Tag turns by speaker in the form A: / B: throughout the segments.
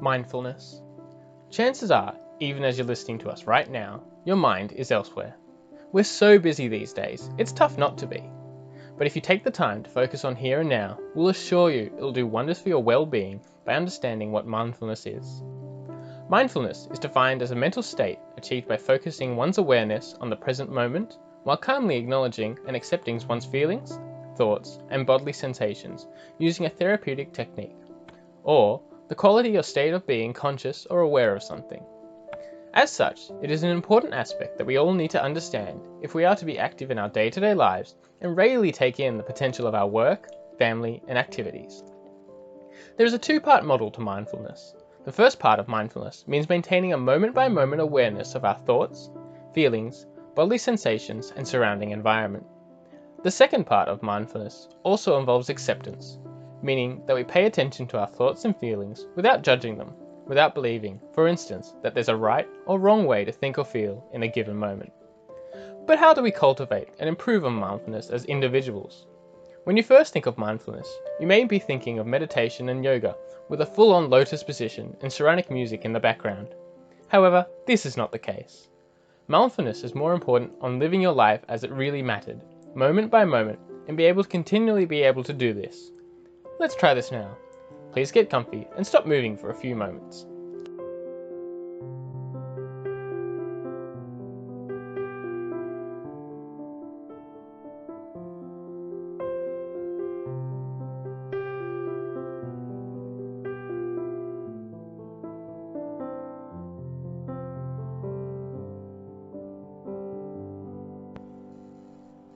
A: Mindfulness. Chances are, even as you're listening to us right now, your mind is elsewhere. We're so busy these days, it's tough not to be. But if you take the time to focus on here and now, we'll assure you it'll do wonders for your well-being by understanding what mindfulness is. Mindfulness is defined as a mental state achieved by focusing one's awareness on the present moment while calmly acknowledging and accepting one's feelings, thoughts, and bodily sensations using a therapeutic technique, or the quality or state of being conscious or aware of something. As such, it is an important aspect that we all need to understand if we are to be active in our day-to-day lives and regularly take in the potential of our work, family, and activities. There is a two-part model to mindfulness. The first part of mindfulness means maintaining a moment-by-moment awareness of our thoughts, feelings, bodily sensations, and surrounding environment. The second part of mindfulness also involves acceptance, meaning that we pay attention to our thoughts and feelings without judging them, without believing, for instance, that there's a right or wrong way to think or feel in a given moment. But how do we cultivate and improve on mindfulness as individuals? When you first think of mindfulness, you may be thinking of meditation and yoga with a full-on lotus position and Quranic music in the background. However, this is not the case. Mindfulness is more important on living your life as it really mattered, moment by moment, and be able to continually be able to do this. Let's try this now. Please get comfy and stop moving for a few moments.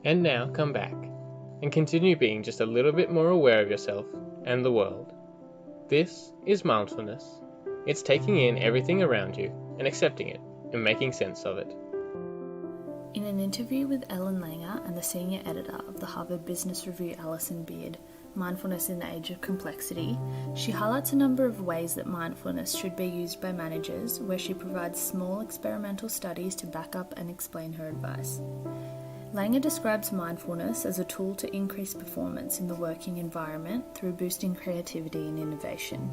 A: And now come back, and continue being just a little bit more aware of yourself and the world. This is mindfulness. It's taking in everything around you and accepting it and making sense of it.
B: In an interview with Ellen Langer and the senior editor of the Harvard Business Review, Alison Beard, Mindfulness in the Age of Complexity, she highlights a number of ways that mindfulness should be used by managers, where she provides small experimental studies to back up and explain her advice. Langer describes mindfulness as a tool to increase performance in the working environment through boosting creativity and innovation.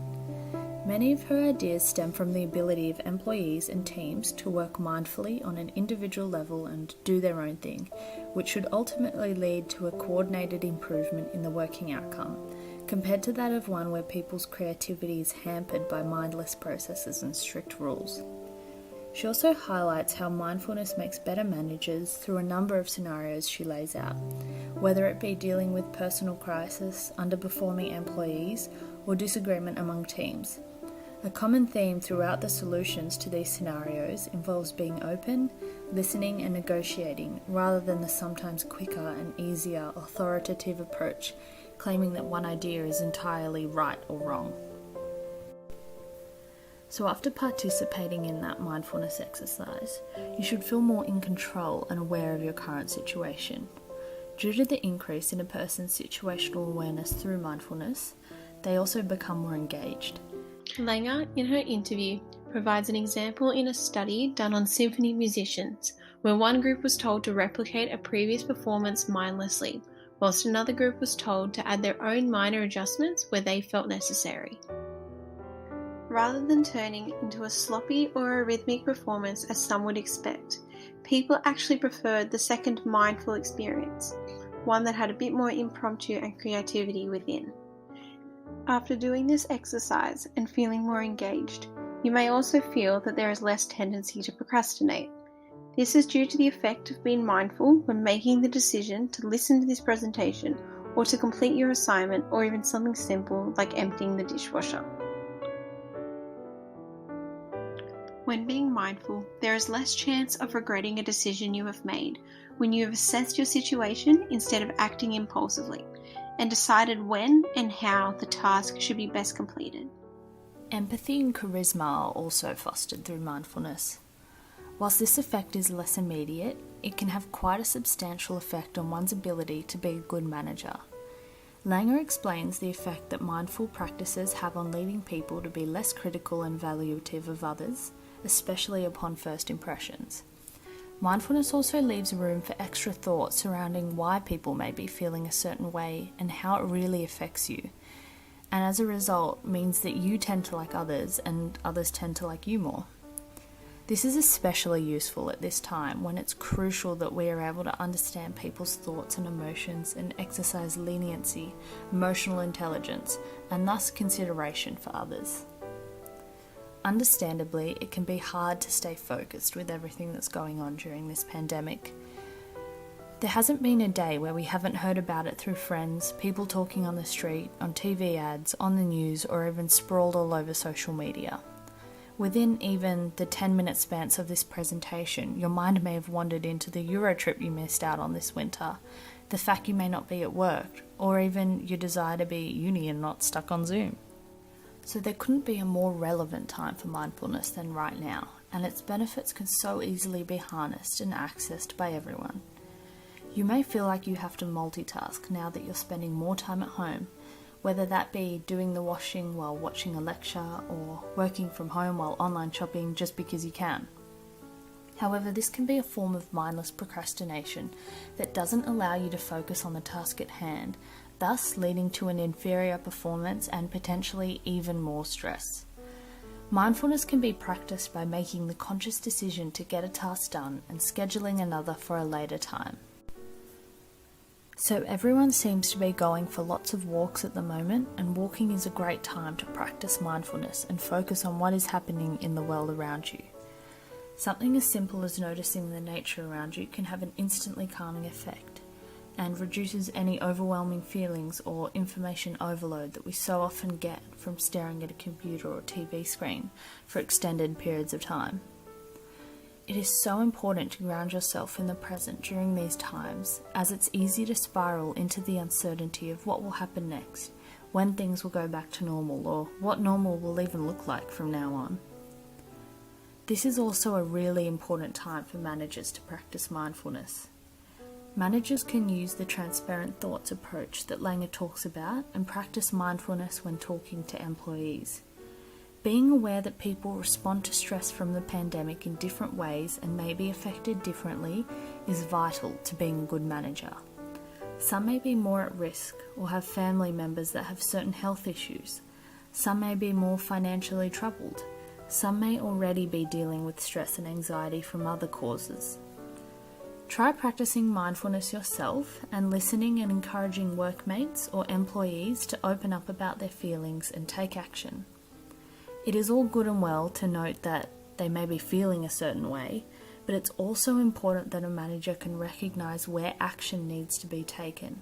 B: Many of her ideas stem from the ability of employees and teams to work mindfully on an individual level and do their own thing, which should ultimately lead to a coordinated improvement in the working outcome, compared to that of one where people's creativity is hampered by mindless processes and strict rules. She also highlights how mindfulness makes better managers through a number of scenarios she lays out, whether it be dealing with personal crisis, underperforming employees, or disagreement among teams. A common theme throughout the solutions to these scenarios involves being open, listening and negotiating, rather than the sometimes quicker and easier authoritative approach, claiming that one idea is entirely right or wrong. So after participating in that mindfulness exercise, you should feel more in control and aware of your current situation. Due to the increase in a person's situational awareness through mindfulness, they also become more engaged.
C: Langer, in her interview, provides an example in a study done on symphony musicians, where one group was told to replicate a previous performance mindlessly, whilst another group was told to add their own minor adjustments where they felt necessary. Rather than turning into a sloppy or a rhythmic performance as some would expect, people actually preferred the second mindful experience, one that had a bit more impromptu and creativity within. After doing this exercise and feeling more engaged, you may also feel that there is less tendency to procrastinate. This is due to the effect of being mindful when making the decision to listen to this presentation or to complete your assignment, or even something simple like emptying the dishwasher. When being mindful, there is less chance of regretting a decision you have made when you have assessed your situation instead of acting impulsively, and decided when and how the task should be best completed.
B: Empathy and charisma are also fostered through mindfulness. Whilst this effect is less immediate, it can have quite a substantial effect on one's ability to be a good manager. Langer explains the effect that mindful practices have on leading people to be less critical and evaluative of others, especially upon first impressions. Mindfulness also leaves room for extra thought surrounding why people may be feeling a certain way and how it really affects you. and as a result means that you tend to like others and others tend to like you more. This is especially useful at this time when it's crucial that we are able to understand people's thoughts and emotions and exercise leniency, emotional intelligence, and thus consideration for others. Understandably, it can be hard to stay focused with everything that's going on during this pandemic. There hasn't been a day where we haven't heard about it through friends, people talking on the street, on TV ads, on the news, or even sprawled all over social media. Within even the 10-minute spans of this presentation, your mind may have wandered into the Euro trip you missed out on this winter, the fact you may not be at work, or even your desire to be at uni and not stuck on Zoom. So there couldn't be a more relevant time for mindfulness than right now, and its benefits can so easily be harnessed and accessed by everyone. You may feel like you have to multitask now that you're spending more time at home, whether that be doing the washing while watching a lecture or working from home while online shopping just because you can. However, this can be a form of mindless procrastination that doesn't allow you to focus on the task at hand, thus leading to an inferior performance and potentially even more stress. Mindfulness can be practiced by making the conscious decision to get a task done and scheduling another for a later time. So everyone seems to be going for lots of walks at the moment, and walking is a great time to practice mindfulness and focus on what is happening in the world around you. Something as simple as noticing the nature around you can have an instantly calming effect and reduces any overwhelming feelings or information overload that we so often get from staring at a computer or TV screen for extended periods of time. It is so important to ground yourself in the present during these times, as it's easy to spiral into the uncertainty of what will happen next, when things will go back to normal, or what normal will even look like from now on. This is also a really important time for managers to practice mindfulness. Managers can use the transparent thoughts approach that Langer talks about and practice mindfulness when talking to employees. Being aware that people respond to stress from the pandemic in different ways and may be affected differently is vital to being a good manager. Some may be more at risk or have family members that have certain health issues. Some may be more financially troubled. Some may already be dealing with stress and anxiety from other causes. Try practicing mindfulness yourself and listening and encouraging workmates or employees to open up about their feelings and take action. It is all good and well to note that they may be feeling a certain way, but it's also important that a manager can recognise where action needs to be taken